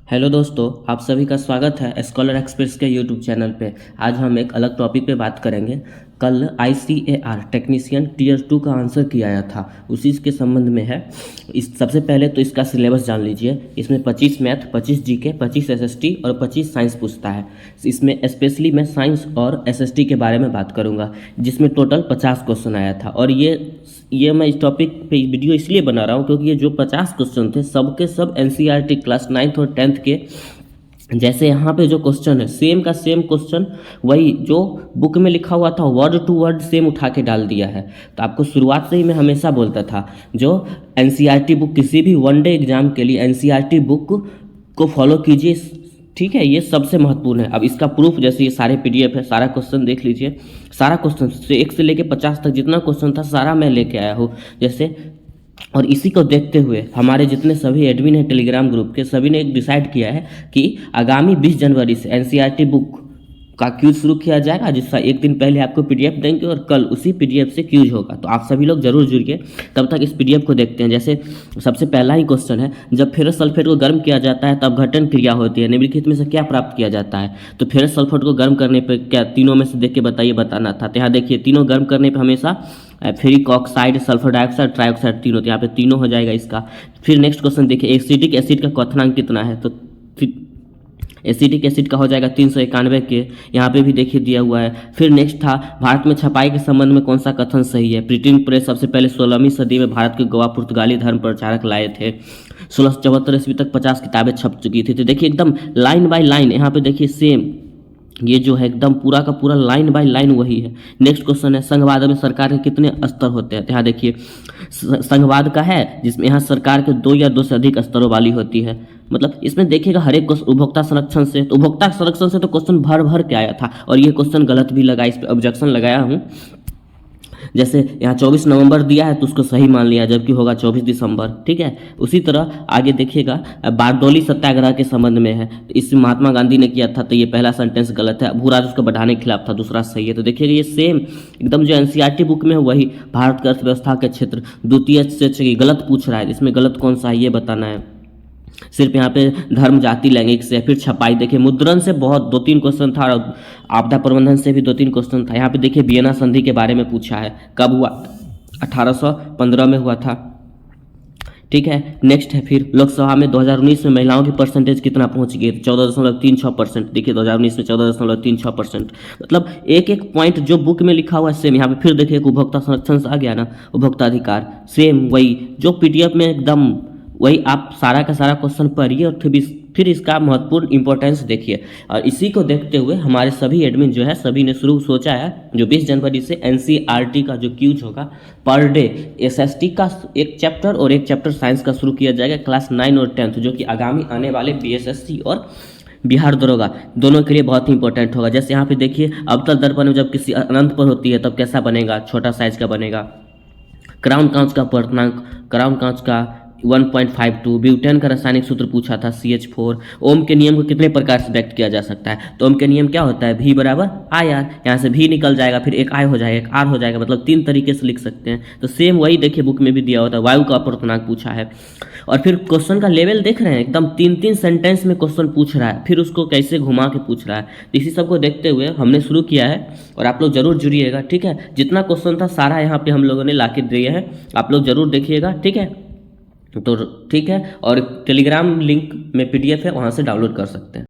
Hello दोस्तों, आप सभी का स्वागत है स्कॉलर एक्सप्रेस के यूट्यूब चैनल पे। आज हम एक अलग टॉपिक पे बात करेंगे। कल ICAR टेक्नीशियन टीयर 2 का आंसर किया आया था, उसी के संबंध में है। इस सबसे पहले तो इसका सिलेबस जान लीजिए। इसमें 25 मैथ, 25 जीके, 25 SST और 25 साइंस पूछता है। इसमें स्पेशली मैं साइंस और SST के बारे में बात करूँगा, जिसमें टोटल 50 क्वेश्चन आया था। और ये मैं इस टॉपिक पे वीडियो इसलिए बना रहा हूँ क्योंकि ये जो 50 क्वेश्चन थे सबके सब NCERT क्लास 9th और 10th के। जैसे यहाँ पे जो क्वेश्चन है सेम का सेम क्वेश्चन वही जो बुक में लिखा हुआ था वर्ड टू वर्ड सेम उठा के डाल दिया है। तो आपको शुरुआत से ही मैं हमेशा बोलता था जो NCERT बुक, किसी भी वनडे एग्जाम के लिए NCERT बुक को फॉलो कीजिए, ठीक है। ये सबसे महत्वपूर्ण है। अब इसका प्रूफ जैसे ये सारे PDF है, सारा क्वेश्चन देख लीजिए। सारा क्वेश्चन से 1 से लेके 50 तक जितना क्वेश्चन था सारा मैं लेके आया हूँ जैसे। और इसी को देखते हुए हमारे जितने सभी एडमिन हैं टेलीग्राम ग्रुप के, सभी ने एक डिसाइड किया है कि आगामी 20 जनवरी से NCERT बुक का क्यूज शुरू किया जाएगा, जिसका एक दिन पहले आपको PDF देंगे और कल उसी PDF से क्यूज होगा। तो आप सभी लोग जरूर जुड़िए। तब तक इस PDF को देखते हैं। जैसे सबसे पहला ही क्वेश्चन है, जब फेरस सल्फेट को गर्म किया जाता है तब घटन क्रिया होती है, निम्नलिखित में से क्या प्राप्त किया जाता है। तो फेरस सल्फेट को गर्म करने पर क्या, तीनों में से देख के बताइए, बताना था। तो यहाँ देखिए तीनों गर्म करने पर हमेशा ferric oxide, sulphur dioxide, trioxide तीनों, तो यहाँ पे तीनों हो जाएगा इसका। फिर नेक्स्ट क्वेश्चन देखिए, एसिटिक एसिड का क्वथनांक कितना है। तो एसिटिक एसिड का हो जाएगा 391 के, यहाँ पे भी देखिए दिया हुआ है। फिर नेक्स्ट था, भारत में छपाई के संबंध में कौन सा कथन सही है। प्रिंटिंग प्रेस सबसे पहले 16वीं सदी में भारत के गोवा पुर्तगाली धर्म प्रचारक लाए थे। 1674 ईस्वी तक 50 किताबें छप चुकी थी। तो देखिए एकदम लाइन बाय लाइन यहाँ पे देखिए सेम, ये जो है एकदम पूरा का पूरा लाइन बाय लाइन वही है। नेक्स्ट क्वेश्चन है, संघवाद में सरकार के कितने स्तर होते हैं। यहाँ देखिए संघवाद का है जिसमें यहाँ सरकार के 2 या 2 से अधिक स्तरों वाली होती है। मतलब इसमें देखिएगा हर एक उपभोक्ता संरक्षण से, तो उपभोक्ता संरक्षण से तो क्वेश्चन भर भर के आया था और ये क्वेश्चन गलत भी लगा, इस पर ऑब्जेक्शन लगाया हूँ। जैसे यहाँ 24 नवंबर दिया है तो उसको सही मान लिया, जबकि होगा 24 दिसंबर, ठीक है। उसी तरह आगे देखिएगा, बारडोली सत्याग्रह के संबंध में है, इसमें महात्मा गांधी ने किया था, तो ये पहला सेंटेंस गलत है। भूराज उसको बढ़ाने के खिलाफ था, दूसरा सही है। तो देखिएगा ये सेम एकदम जो NCERT बुक में है वही, भारत की अर्थव्यवस्था के क्षेत्र द्वितीय से गलत पूछ रहा है, इसमें गलत कौन सा है ये बताना है। सिर्फ यहाँ पे धर्म, जाति, लैंगिक से। फिर छपाई देखिए, मुद्रण से बहुत 2-3 क्वेश्चन था और आपदा प्रबंधन से भी 2-3 क्वेश्चन था। यहाँ पे देखिए वियना संधि के बारे में पूछा है, कब हुआ, 1815 में हुआ था, ठीक है। नेक्स्ट है फिर लोकसभा में 2019 में महिलाओं की परसेंटेज कितना पहुंच गई, 14.36%। देखिए 2019 में 14.36%। मतलब एक एक पॉइंट जो बुक में लिखा हुआ है सेम। यहाँ पे फिर देखिए उपभोक्ता संरक्षण से आ गया ना, उपभोक्ता अधिकार सेम वही जो PDF में एकदम वही। आप सारा का सारा क्वेश्चन पढ़िए और फिर इसका महत्वपूर्ण इंपॉर्टेंस देखिए। और इसी को देखते हुए हमारे सभी एडमिन जो है सभी ने शुरू सोचा है जो 20 जनवरी से NCERT का जो क्यूज होगा पर डे, SST का एक चैप्टर और एक चैप्टर साइंस का शुरू किया जाएगा क्लास 9 और 10th, जो कि आगामी आने वाले BSSC और बिहार दरोगा दोनों के लिए बहुत ही इंपॉर्टेंट होगा। जैसे यहाँ पे देखिए अवतल दर्पण में जब किसी अनंत पर होती है तब कैसा बनेगा, छोटा साइज का बनेगा। क्राउन कांच का पूर्णांक, क्राउन कांच का 1.52। ब्यूटेन का रासायनिक सूत्र पूछा था CH4। ओम के नियम को कितने प्रकार से व्यक्त किया जा सकता है। तो ओम के नियम क्या होता है, V बराबर IR, यहाँ से V निकल जाएगा, फिर एक I हो जाएगा, एक R हो जाएगा, मतलब 3 तरीके से लिख सकते हैं। तो सेम वही देखिए बुक में भी दिया होता है। वायु का अपूर्णांक पूछा है। और फिर क्वेश्चन का लेवल देख रहे हैं, एकदम 3-3 सेंटेंस में क्वेश्चन पूछ रहा है, फिर उसको कैसे घुमा के पूछ रहा है। तो इसी सब को देखते हुए हमने शुरू किया है और आप लोग जरूर जुड़िएगा, ठीक है। जितना क्वेश्चन था सारा यहाँ पे हम लोगों ने ला के दिए हैं, आप लोग जरूर देखिएगा, ठीक है। तो ठीक है, और टेलीग्राम लिंक में PDF है, वहाँ से डाउनलोड कर सकते हैं।